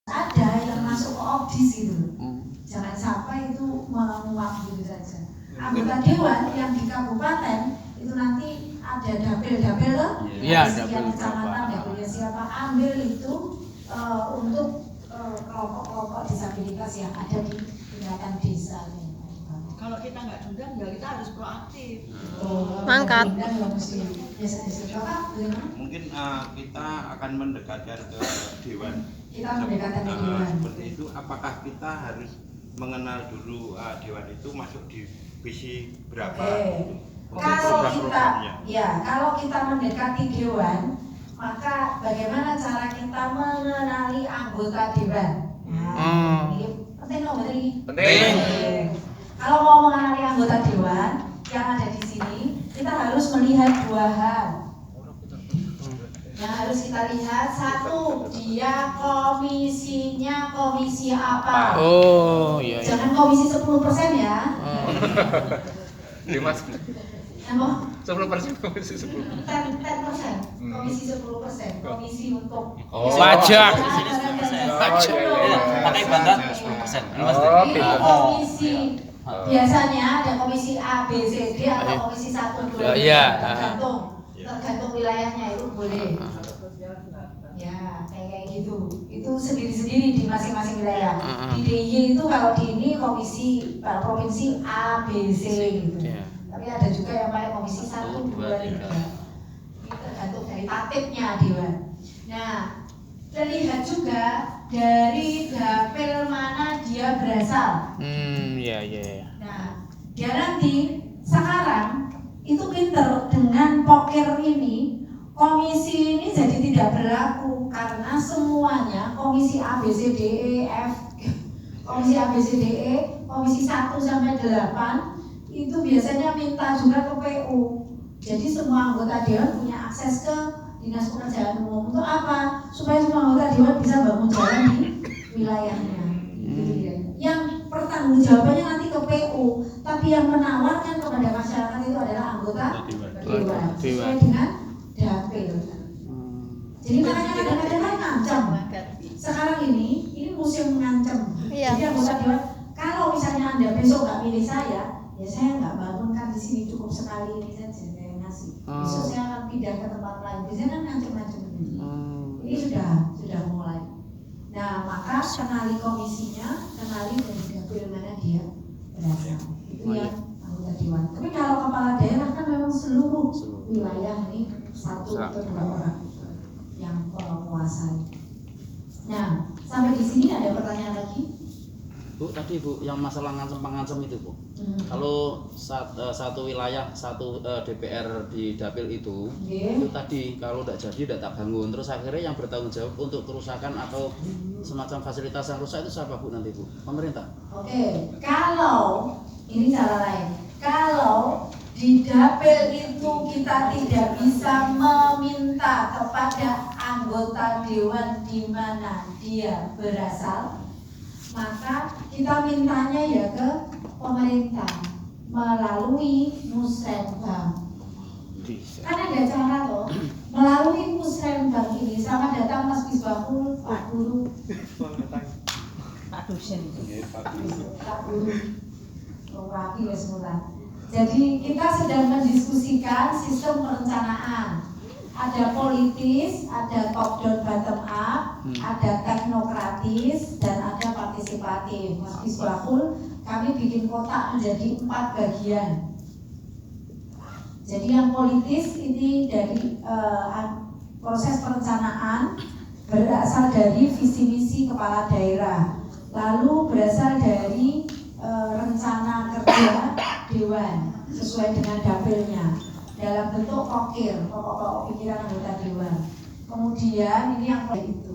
ada yang masuk ke opdis gitu. Jangan sampai itu menguap gitu saja. Anggota dewan yang di kabupaten itu nanti ada dapil-dapil loh. Iya, sekian dapil kecamatan, berapa? dapilnya siapa, ambil itu untuk kelompok-kelompok disabilitas yang ada di tingkatan desa. Kalau kita nggak diundang, ya kita harus proaktif. Mangkat. Mungkin kita akan mendekatkan ke dewan. Kita mendekatkan ke dewan. Seperti itu, apakah kita harus mengenal dulu dewan itu masuk di visi berapa? Kalau kita mendekati dewan, maka bagaimana cara kita mengenali anggota dewan? Nah, ini penting loh, Penting. Kalau mau mengenali anggota dewan yang ada di sini, kita harus melihat dua hal. Yang harus kita lihat, satu, dia komisinya komisi apa? Oh, iya. Jangan komisi 10% ya. Dimas. Apa? 10% komisi 10%. 10%, komisi 10%, komisi untuk pajak. Pakai bantuan 10%. Komisi biasanya ada komisi A, B, C, D atau komisi 1, 2, 3 tergantung wilayahnya itu boleh. Ya, kayak gitu. Itu sendiri-sendiri di masing-masing wilayah. Di DIY itu kalau di ini komisi provinsi A, B, C gitu. Tapi ada juga yang pakai komisi 1, 2, 3. Ini tergantung dari tatipnya dewan. Nah, terlihat juga dari dapil mana dia berasal. Iya. Nah, dia nanti sekarang itu pinter dengan poker ini, komisi ini jadi tidak berlaku karena semuanya komisi A, B, C, D, E, F, komisi A, B, C, D, E, komisi 1 sampai 8 itu biasanya minta juga ke PU. Jadi semua anggota dewan punya akses ke Dinas Pekerjaan Umum. Untuk apa? Supaya semua anggota dewan bisa bangun jalan di wilayahnya. Yang pertanggungjawabannya nanti ke PU, tapi yang menawarkan kepada masyarakat itu adalah anggota dewan sesuai dengan dapil. Jadi makanya kadang-kadang kan ngancam. Sekarang ini musim ngancam. Jadi anggota dewan, kalau misalnya Anda besok nggak milih saya, ya saya nggak bangunkan di sini, cukup sekali ini saja saya ngasih. Besok saya akan pindah ke tempat lain. Biasanya kan ngancam-ngancam ini. Ini sudah mulai. Nah, maka kenali komisinya, kenali dari dapil mana dia berasal. Itu yang anggota dewan. Tapi kalau kepala daerah kan memang seluruh wilayah ini 1 atau 2 orang yang menguasai. Nah, sampai di sini ada pertanyaan lagi? Bu, tadi Bu, yang masalah ngancem-ngancem itu Bu. Kalau satu wilayah, satu DPR di dapil itu tadi kalau tidak jadi tidak bangun, terus akhirnya yang bertanggung jawab untuk kerusakan atau semacam fasilitas yang rusak itu siapa Bu nanti Bu? Pemerintah? Oke, kalau ini cara lain, kalau di dapil itu kita tidak bisa meminta kepada anggota dewan di mana dia berasal, maka kita mintanya ya ke pemerintah melalui musrenbang. Kan ada cara loh, melalui musrenbang ini. Selamat datang Mas Bisbahul, Pak Guru, Pak dosen. Pak Guru, wakil semula. Jadi kita sedang mendiskusikan sistem perencanaan. Ada politis, ada top down bottom up, ada teknokratis, dan ada partisipatif. Mas Bisbahul, kami bikin kotak menjadi 4 bagian. Jadi yang politis ini dari proses perencanaan berasal dari visi misi kepala daerah, lalu berasal dari rencana kerja dewan sesuai dengan dapilnya dalam bentuk pokir, pokok-pokok pikiran anggota dewan. Kemudian ini yang itu.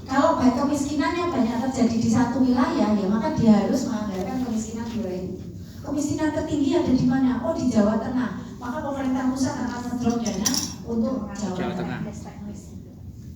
Kalau kemiskinannya banyak terjadi di satu wilayah, ya maka dia harus menganggarkan kemiskinan di wilayah itu. Kemiskinan tertinggi ada di mana? Oh, di Jawa Tengah. Maka pemerintah pusat akan mendrop dana untuk Jawa Tengah.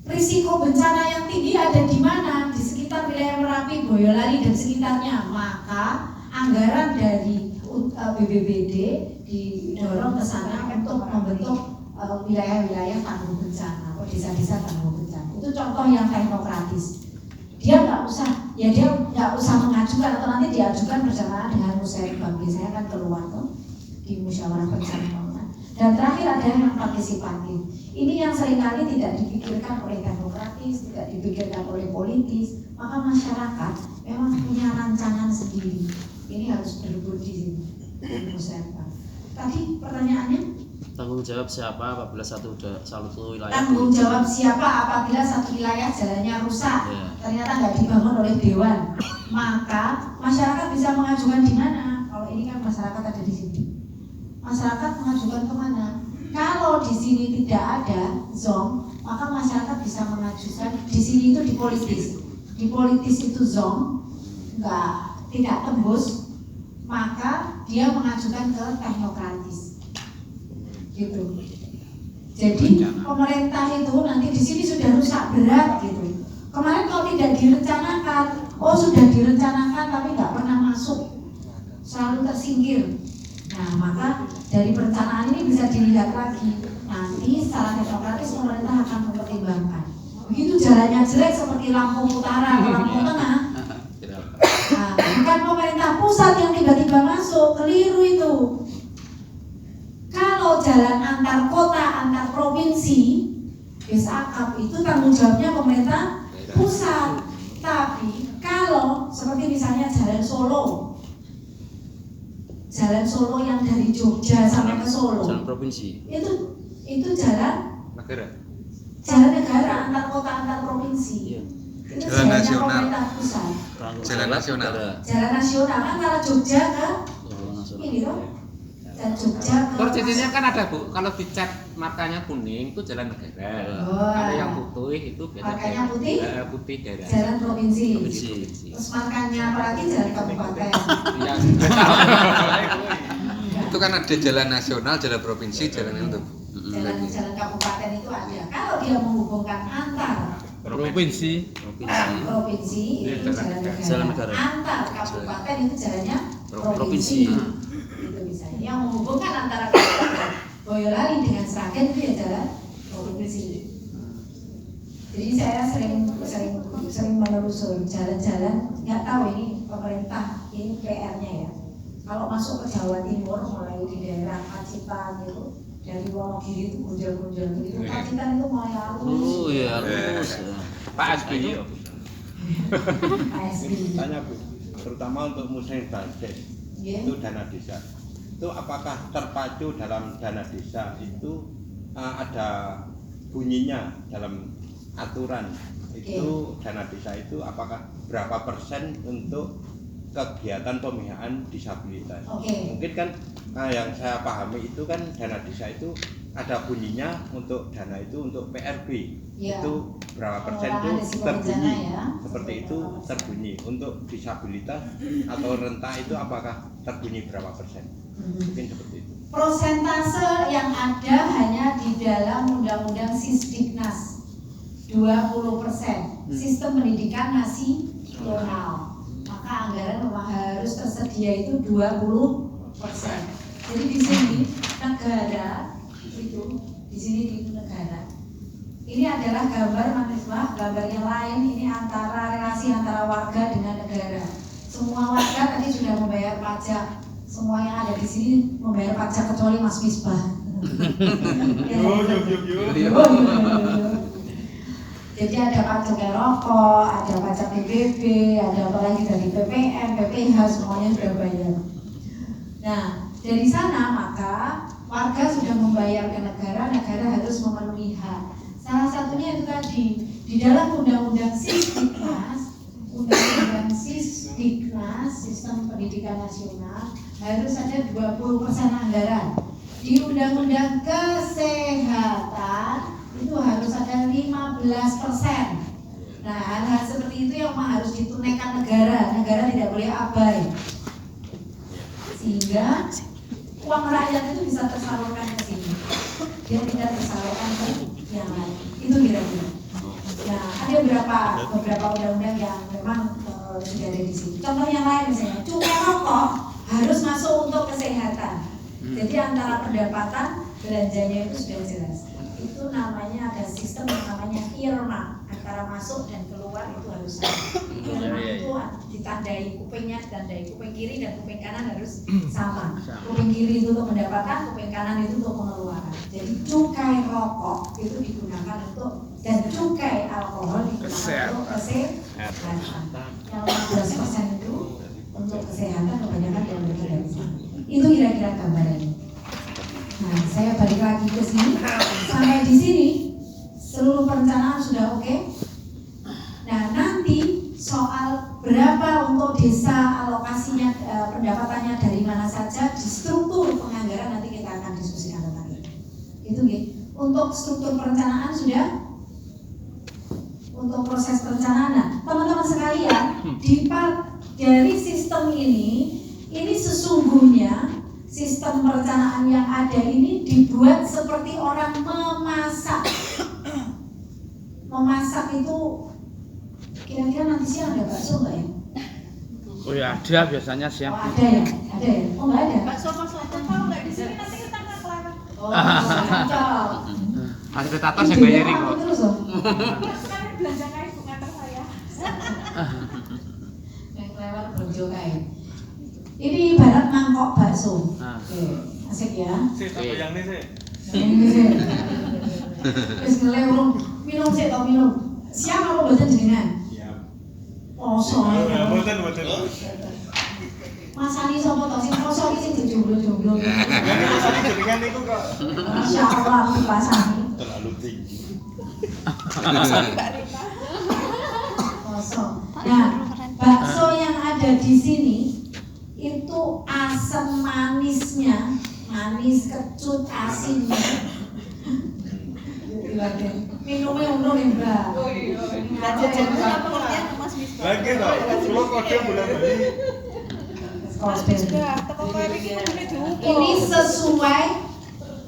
Risiko bencana yang tinggi ada di mana? Di sekitar wilayah Merapi, Boyolali dan sekitarnya. Maka anggaran dari BPBD didorong ke sana untuk membentuk wilayah-wilayah tangguh bencana atau desa-desa tangguh bencana. Itu contoh yang teknokratis. ya dia nggak usah mengajukan atau nanti diajukan bersamaan dengan musyawarah biasanya kan keluar tuh di musyawarah perencanaan. Dan terakhir ada yang partisipatif. Ini yang seringkali tidak dipikirkan oleh demokratis, tidak dipikirkan oleh politis. Maka masyarakat memang punya rancangan sendiri. Ini harus berebut di sini. Musyawarah. Tadi pertanyaannya? Tanggung jawab siapa apabila satu wilayah? Tanggung jawab siapa apabila satu wilayah jalannya rusak, ternyata nggak dibangun oleh dewan, maka masyarakat bisa mengajukan di mana? Kalau ini kan masyarakat ada di sini, masyarakat mengajukan kemana? Kalau di sini tidak ada zong, maka masyarakat bisa mengajukan di sini itu di politis itu zong, tidak tembus, maka dia mengajukan ke teknokratis. Gitu. Jadi pemerintah itu nanti di sini sudah rusak berat gitu. Kemarin kalau tidak direncanakan, sudah direncanakan tapi nggak pernah masuk, selalu tersingkir. Nah maka dari perencanaan ini bisa dilihat lagi. Nanti secara teknokratis pemerintah akan mempertimbangkan. Begitu jalannya jelek seperti Lampung Utara atau Lampung Tengah, nah, bukan pemerintah pusat yang tiba-tiba masuk, keliru itu. Kalau jalan antar kota, antar provinsi, akap itu tanggung jawabnya pemerintah pusat. Tapi kalau seperti misalnya jalan Solo yang dari Jogja sampai ke Solo, Jalan provinsi. Itu jalan negara antar kota, antar provinsi. Itu Jalan jalannya nasional. pemerintah pusat. Jalan nasional. Jalan nasional kan antara Jogja ke ini toh. Dan Jogja ke Persisnya kan ada Bu, kalau dicat markanya kuning itu jalan negara. Kalau yang putih itu biasanya markanya putih daerah. jalan provinsi. Provinsi. Terus markanya apalagi jalan kabupaten. Yang Itu kan ada jalan nasional, jalan provinsi, jalan itu. Jalan kabupaten itu ada. Kalau dia menghubungkan antar Provinsi. provinsi itu jalan negara. Antar kabupaten itu jalannya provinsi. Itu misalnya yang menghubungkan antara kabupaten Boyolali dengan Sragen itu ya jalan provinsi. Jadi saya sering menelusuri jalan-jalan, nggak tahu ini pemerintah ini PR-nya ya. Kalau masuk ke Jawa Timur mulai di daerah Pacitan gitu, dari Wonogiri itu gunjal-gunjal gitu, Pacitan itu mulai halus. Halus. Pak SBY. Pak SBY. Tanya Bu, terutama untuk musim banjir itu dana desa. Itu apakah terpacu dalam dana desa itu ada bunyinya dalam aturan itu dana desa itu apakah berapa persen untuk kegiatan pemihaan disabilitas? Mungkin kan yang saya pahami itu kan dana desa itu ada bunyinya untuk dana itu untuk PRB itu berapa persen itu terbunyi seperti itu terbunyi untuk disabilitas atau renta itu apakah terbunyi berapa persen? Mungkin seperti itu. Persentase yang ada hanya di dalam Undang-Undang Sisdiknas 20% Sistem Pendidikan Nasional. Maka anggaran memang harus tersedia itu 20%. Jadi di sini negara itu, di sini itu negara. Ini adalah gambar mahasiswa, gambar yang lain ini antara relasi antara warga dengan negara. Semua warga tadi sudah membayar pajak. Semua yang ada di sini membayar pajak kecuali Mas Misbah. Jadi ada pajak rokok, ada pajak PBB, ada apa lagi dari PPN, PPH, semuanya sudah bayar. Nah, dari sana maka warga sudah membayar ke negara, negara harus memenuhi hak. Salah satunya itu tadi di dalam Undang-Undang Sisdiknas, Sistem Pendidikan Nasional harus ada 20% anggaran. Di Undang-Undang Kesehatan itu harus ada 15%. Nah, hal-hal seperti itu yang harus ditunaikan negara. Negara tidak boleh abai. Sehingga uang rakyat itu bisa tersalurkan ke sini. Dia tidak tersalurkan ke yang lain. Itu kira-kira. Nah, ada beberapa undang-undang yang memang sudah ada di sini. Contoh yang lain misalnya, cukai rokok harus masuk untuk kesehatan. Jadi antara pendapatan belanjanya itu sudah jelas. Itu namanya ada sistem yang namanya earmark, antara masuk dan keluar itu harus sama. Earmark itu menandai kupingnya dan dari kuping kiri dan kuping kanan harus sama. Kuping kiri itu untuk mendapatkan, kuping kanan itu untuk mengeluarkan. Jadi cukai rokok itu digunakan untuk dan cukai alkohol digunakan untuk kesehatan. Yang 15% itu untuk kesehatan kebanyakan diambil dari sana. Itu kira-kira gambarannya. Nah, saya balik lagi ke sini. Sampai di sini seluruh perencanaan sudah oke. Nah, nanti soal berapa untuk desa alokasinya, pendapatannya dari mana saja di struktur penganggaran nanti kita akan diskusikan tentang itu. Itu gitu. Untuk struktur perencanaan sudah. Untuk proses perencanaan, nah, teman-teman sekalian, dari sistem ini sesungguhnya sistem perencanaan yang ada ini dibuat seperti orang memasak. Memasak itu kira-kira nanti siang ada bakso nggak ya? Oh ya ada biasanya siang. Oh, ada ya? Ada ya? Oh nggak ada? Bakso Mas Laden kalau nggak di sini nanti kita nggak kelewat. Oh, cocok. Fasilitator saya bayarin kok. Terus loh. Sekali belanja kain bukan saya. Yang lewat berjo kain. Ini ibarat mangkok bakso. Oke, asik ya. Yang ini sih. Ini sih. Wis ngelewung, minum sih tau minum. Siap apa mboten jenengan? Siap. Poso. Mboten. Masani sapa to sing poso iki sing dijomblo-jomblo. Jenengan niku kok Masyaallah aku dipasani. terlalu tinggi. Poso. Nah, bakso yang ada di sini itu asam manisnya, manis kecut asinnya. Minumnya umroh ya mbak. Oh iya. Jajannya apa pengertian Mas Misbah? Lagi toh, kalau kode bulan beli. Mas Misbah, teko kowe iki ngene diukur. Ini sesuai,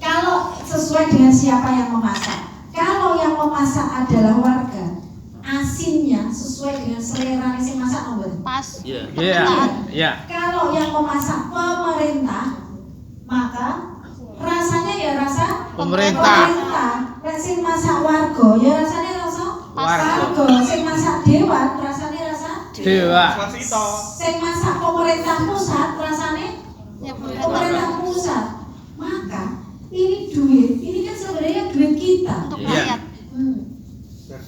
kalau sesuai dengan siapa yang memasak. Kalau yang memasak adalah warga, asinnya sesuai dengan selera si masak nomor. Pas. Iya. Kalau yang memasak pemerintah, maka rasanya ya rasa Pemerintah. Nek sing masak warga ya rasanya rasa warga. Sing masak dewan rasanya rasa Dewa. sing masak pemerintah pusat rasanya Ya pemerintah pusat. Maka ini duit, ini kan sebenarnya duit kita. untuk Iya. rakyat.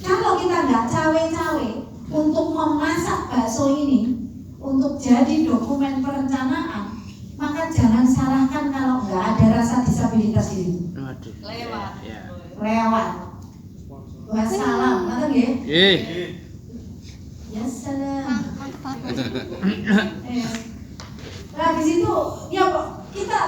Kalau kita nggak cawe-cawe untuk memasak bakso ini untuk jadi dokumen perencanaan, maka jangan salahkan kalau nggak ada rasa disabilitas di situ. Waduh. Lewat. Iya. Lewat. Wassalam, ngerti nggih? Ih. Ya salam. Mantap. Nah di situ ya kita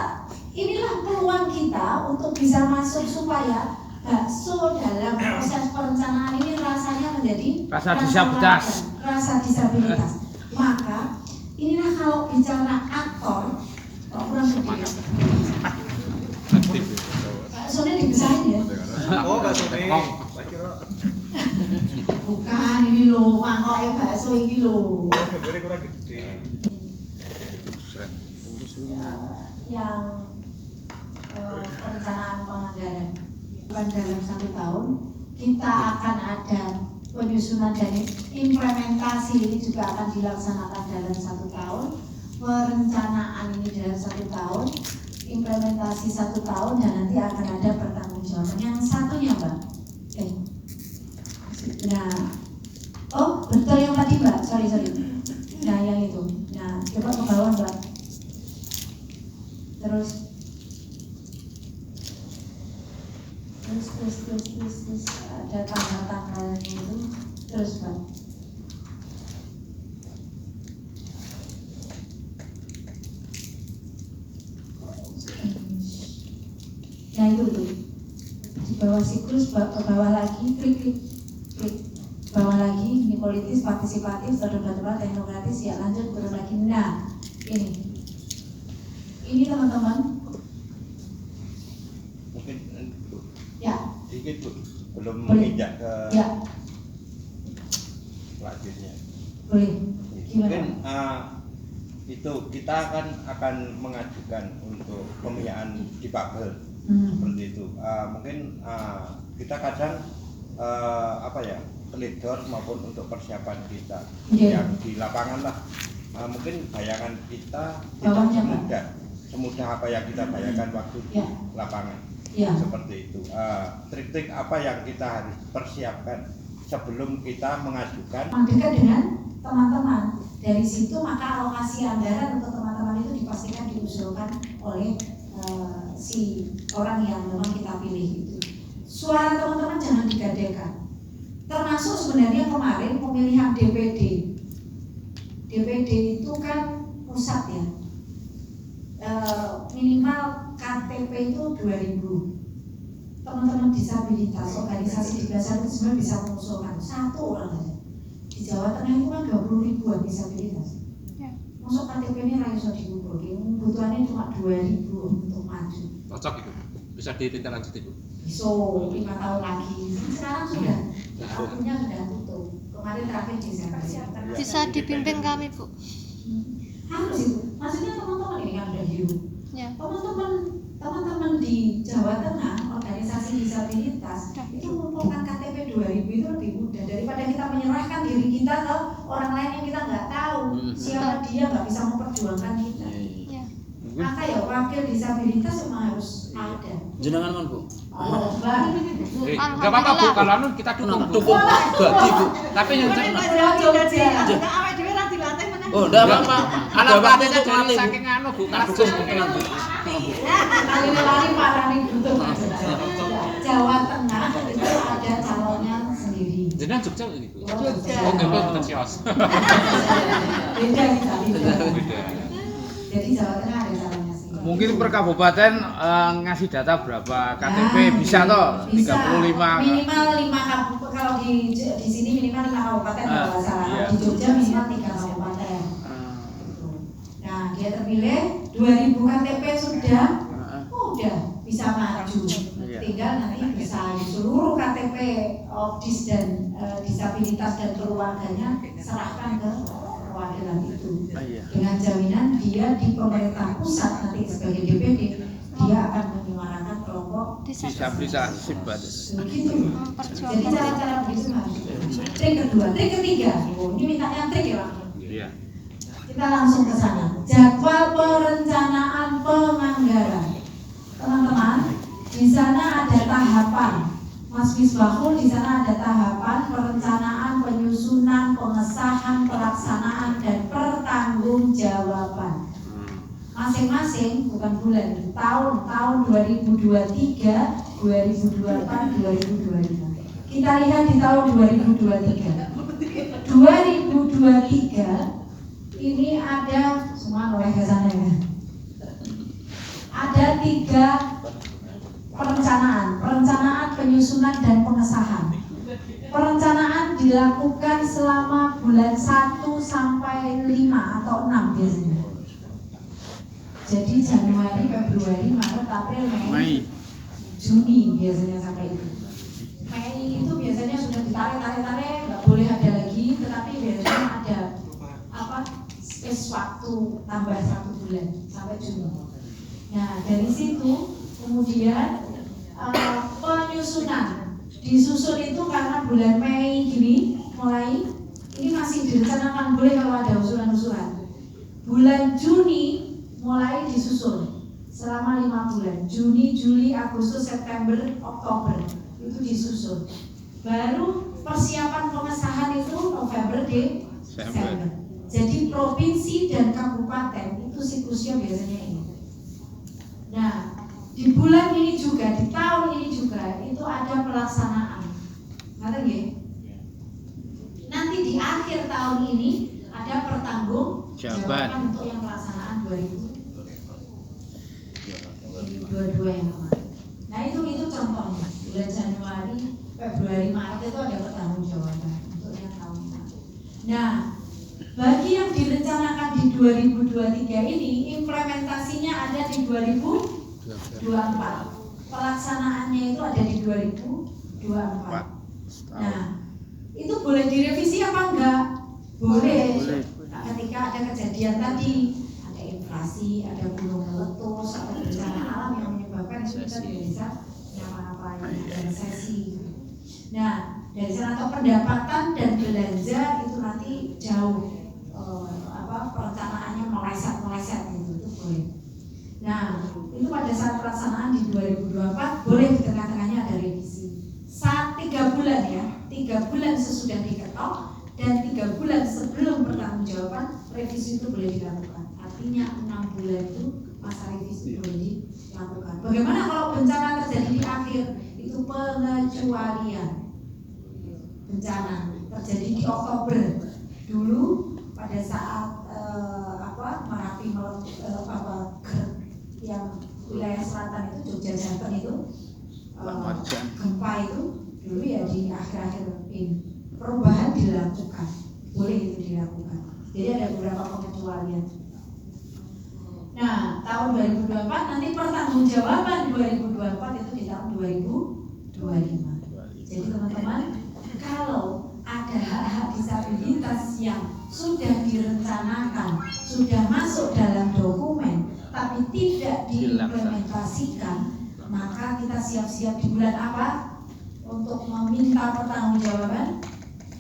inilah peluang kita untuk bisa masuk supaya bakso dalam proses perencanaan ini rasanya menjadi Rasa disabilitas. Rasa disabilitas. Maka inilah kalau bicara aktor, kok kurang semangat. Baksonya dibesarin ya? Oh, bakso nih. Bukan ini loh, mangkoknya bakso ini loh. Gambarnya kurang gede. Yang perencanaan penganggaran dalam 1 tahun kita akan ada penyusunan dan implementasi ini juga akan dilaksanakan dalam 1 tahun, perencanaan ini dalam 1 tahun, implementasi 1 tahun, dan nanti akan ada pertanggungjawaban. Yang satunya mbak, nah, oh betul yang tadi mbak, sorry, nah yang itu, nah coba ke bawah mbak, terus ada tanggal-tanggalnya itu, terus mbak. Nah itu tuh di bawah siklus, ke bawah lagi, klik bawah lagi, ini politis, partisipatif, terdebat, teknokratis, ya lanjut turun lagi. Nah ini teman-teman, Mungkin ya dikit Bu, belum boleh, menginjak ke ya selanjutnya. boleh, gimana? Mungkin itu kita akan mengajukan untuk pembiayaan difabel seperti itu. Mungkin kita kadang teledor maupun untuk persiapan kita yang di lapangan lah mungkin bayangan kita Bawahnya, tidak semudah apa yang kita bayangkan waktu di Ya. lapangan. Ya. Seperti itu. Trik-trik apa yang kita harus persiapkan sebelum kita mengajukan? Mendekat dengan teman-teman. Dari situ maka alokasi anggaran untuk teman-teman itu dipastikan diusulkan oleh si orang yang memang kita pilih itu. Suara teman-teman jangan digadekan. Termasuk sebenarnya kemarin pemilihan DPD. DPD itu kan pusat ya. Minimal KTP itu 2000. Teman-teman disabilitas, organisasi di dasar itu sebenarnya bisa mengusulkan satu orang saja. Di Jawa Tengah itu kan 20 ribuan disabilitas. Ya. Masuk KTP ini raiso dikumpul, kebutuhannya cuma 2000 untuk maju. Cocok itu. Bisa ditindaklanjuti, Bu. So 5 tahun lagi. Sekarang sudah, waktunya sudah tutup. Kemarin terakhir Desember. Bisa dibimbing kami, Bu. Harus itu. Maksudnya teman-teman ini kan udah hidup. Ya. Teman-teman di Jawa Tengah, organisasi disabilitas itu mengumpulkan KTP 2000 itu lebih mudah daripada kita menyerahkan diri kita ke orang lain yang kita nggak tahu siapa dia, nggak bisa memperjuangkan kita. Ya. Maka ya wakil disabilitas memang harus ada. Jenengan kan, Bu? Oh, Mbak. Enggak apa-apa, Bu. Kalau anu kita dukung, Bu. Dukung bagi, Bu. Tapi yang Mungkin jelas nggak jadi anggota awet dhewe ra dilatih menang. Oh, enggak apa-apa. Ada anak waktu pelatihnya untuk dari melatih, Bu. saking anu, Bu. Tak dukung tenang, Bu. Kali lari parah nih butuh. Jawa Tengah itu ada calonnya sendiri. Jenengan Jogja ini, Bu. Jogja. Oh, nggak betul sios. Beda kita beda. Beda. Jadi Jawa Tengah ada calonnya sendiri. Mungkin per kabupaten ngasih data berapa KTP bisa toh? Bisa. 35. Minimal 5 kabupaten. Kalau di sini minimal 5 kabupaten kalau nggak salah. Iya. Di Jogja minimal 3 kabupaten. Nah, dia terpilih 2000 KTP sudah, udah bisa maju. Iya. Tinggal nanti bisa di seluruh KTP ODIS dan disabilitas dan keluarganya serahkan ke perwakilan itu. Iya. Dengan jaminan dia di pemerintah pusat nanti sebagai DPD dia akan menyuarakan kelompok Disabilitas hebat. begitu. Jadi cara-cara begitu harus. Trik kedua, trik ketiga. Oh, ini mintanya trik ya, Pak. Iya. Kita langsung ke sana. Jadwal perencanaan penganggaran. Teman-teman, di sana ada tahapan. Mas Misbahul, di sana ada tahapan perencanaan, penyusunan, pengesahan, pelaksanaan, dan pertanggungjawaban. Masing-masing bukan bulan, tahun 2023, 2024, 2025. Kita lihat di tahun 2023. 2023 ini ada semua oleh ke sana ya. Ada 3 perencanaan, penyusunan dan pengesahan. Perencanaan dilakukan selama bulan 1 sampai 5 atau 6 biasanya. Jadi Januari, Februari, Maret, April, Mei, Juni biasanya sampai itu. Mei itu biasanya sudah ditarik, nggak boleh ada lagi, tetapi biasanya ada space waktu tambah 1 bulan sampai Juni. Nah dari situ kemudian penyusunan disusun itu karena bulan Mei gini mulai ini masih direncanakan boleh kalau ada usulan-usulan. Bulan Juni mulai disusun selama 5 bulan, Juni, Juli, Agustus, September, Oktober itu disusun. Baru persiapan pengesahan itu November, Desember. Jadi provinsi dan kabupaten itu siklusnya biasanya ini. Nah, di bulan ini juga, di tahun ini juga itu ada pelaksanaan. Ngerti nggih? Nanti di akhir tahun ini ada pertanggungjawaban untuk yang pelaksanaan 2022 yang kemarin. Nah itu contohnya. Bulan Januari, Februari, Maret itu ada pertanggungjawaban untuk yang tahun ini. Nah, bagi yang direncanakan di 2023 ini implementasinya ada di 2024. Pelaksanaannya itu ada di 2024. Nah, itu boleh direvisi apa enggak? Boleh. Nah, ketika ada kejadian tadi, ada inflasi, ada gunung meletus, ada bencana alam yang menyebabkan itu kita tidak bisa apa-apa, ada resesi. Nah, dari sana atau pendapatan dan belanja itu nanti jauh pelaksanaan di 2024 boleh di tengah-tengahnya ada revisi. Saat 3 bulan ya, 3 bulan sesudah diketok dan 3 bulan sebelum pertanggungjawaban revisi itu boleh dilakukan. Artinya 6 bulan itu masa revisi boleh dilakukan. Bagaimana kalau bencana terjadi di akhir? Itu pengecualian. Bencana terjadi di Oktober dulu pada saat Merapi yang wilayah selatan itu Jogja Jateng itu gempa itu dulu ya di akhir-akhir ini perubahan dilakukan, boleh itu dilakukan. Jadi ada beberapa pengecualian. Nah, tahun 2024 nanti pertanggungjawaban 2024 itu di tahun 2025. Jadi teman-teman, kalau ada hak-hak disabilitas yang sudah direncanakan, sudah masuk dalam dokumen, tapi tidak diimplementasikan, maka kita siap-siap di bulan apa untuk meminta pertanggungjawaban?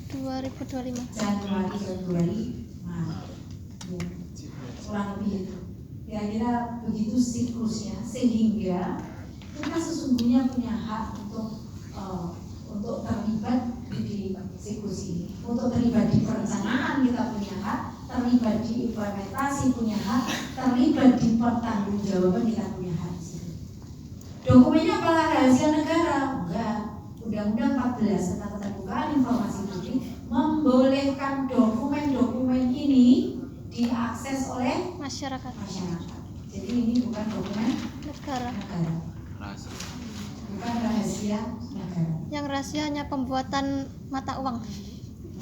2025. Januari, Februari, Maret. Kurang lebih itu. Kira-kira begitu siklusnya, sehingga kita sesungguhnya punya hak untuk terlibat di siklus ini, untuk terlibat di perencanaan kita punya hak, terlibat di implementasi punya hak, terlibat di pertanggungjawaban kita punya hak. Dokumennya apa? Rahasia negara? Enggak. Undang-Undang 14 tentang keterbukaan informasi publik membolehkan dokumen-dokumen ini diakses oleh Masyarakat. Jadi ini bukan dokumen Negara. bukan rahasia negara. Yang rahasia hanya pembuatan mata uang.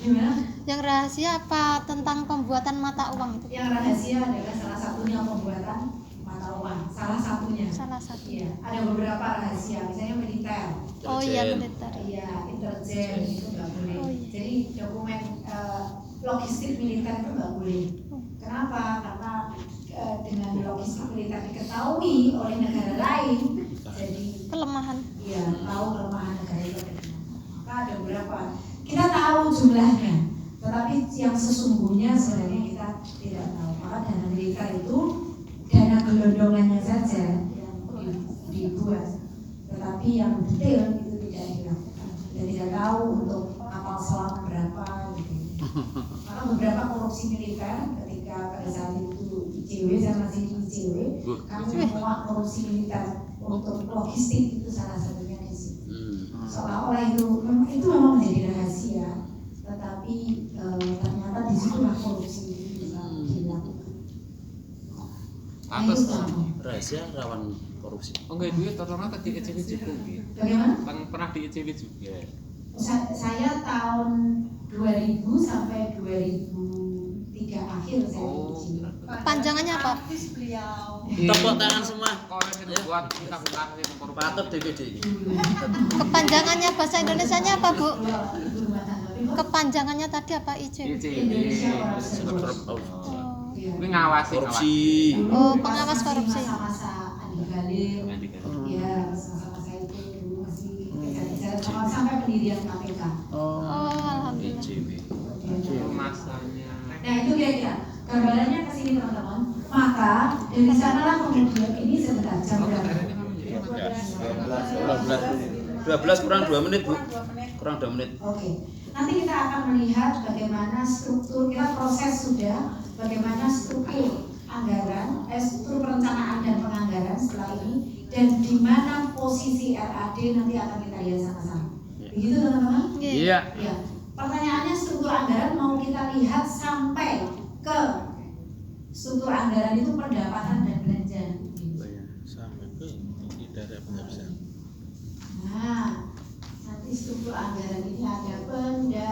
Gimana? Yang rahasia apa tentang pembuatan mata uang itu? Yang rahasia adalah salah satunya pembuatan mata uang. Salah satunya. Salah satu. Iya, ada beberapa rahasia, misalnya militer. Oh iya, militer. Iya, intelijen itu nggak boleh. Oh, iya. Jadi dokumen logistik militer itu nggak boleh. Kenapa? Karena dengan logistik militer diketahui oleh negara lain, jadi Kelemahan. iya tahu kelemahan negara itu. Maka ada beberapa. Kita tahu jumlahnya, tetapi yang sesungguhnya sebenarnya kita tidak tahu. Maka dana militer itu dana gelondongannya saja yang dibuat, tetapi yang detail itu tidak dilakukan. Dan tidak tahu untuk kapal selam berapa gitu. Karena beberapa korupsi militer ketika pada saat itu ICW, saya masih di ICW, kami menguak korupsi militer untuk logistik itu salah satunya di situ. Seolah-olah itu memang menjadi rahasia, tetapi ternyata di situlah korupsi bisa dilakukan. Atas Rahasia rawan korupsi. oh enggak duit terutama ke di ICW juga gitu. Bagaimana? Kan pernah di ICW juga. Saya tahun 2000 sampai 2003 akhir saya di sini. Panjangannya apa? Artis beliau. Tepuk tangan semua. Kalau yang buat kita bukan Patut DPD. Kepanjangannya bahasa Indonesianya apa, Bu? Kepanjangannya tadi apa, ICW? Indonesia Oh. Ini ngawasi Korupsi. Oh, pengawas korupsi. Masa-masa Andi Khalil, ya masa-masa itu dulu masih kejar-kejar sampai pendirian KPK. Oh, alhamdulillah. masanya. Nah itu kira-kira gambarannya ke sini teman-teman. Maka dari sanalah kemudian ini sebentar jam berapa? 12 kurang 2 menit, Bu. Kurang 2 menit. Oke. Nanti kita akan melihat bagaimana struktur, kita proses sudah bagaimana struktur anggaran, struktur perencanaan dan penganggaran setelah ini, dan di mana posisi RAD nanti akan kita lihat sama-sama. Begitu teman-teman? Iya. Ya. Pertanyaannya struktur anggaran mau kita lihat sampai ke struktur anggaran itu pendapatan dan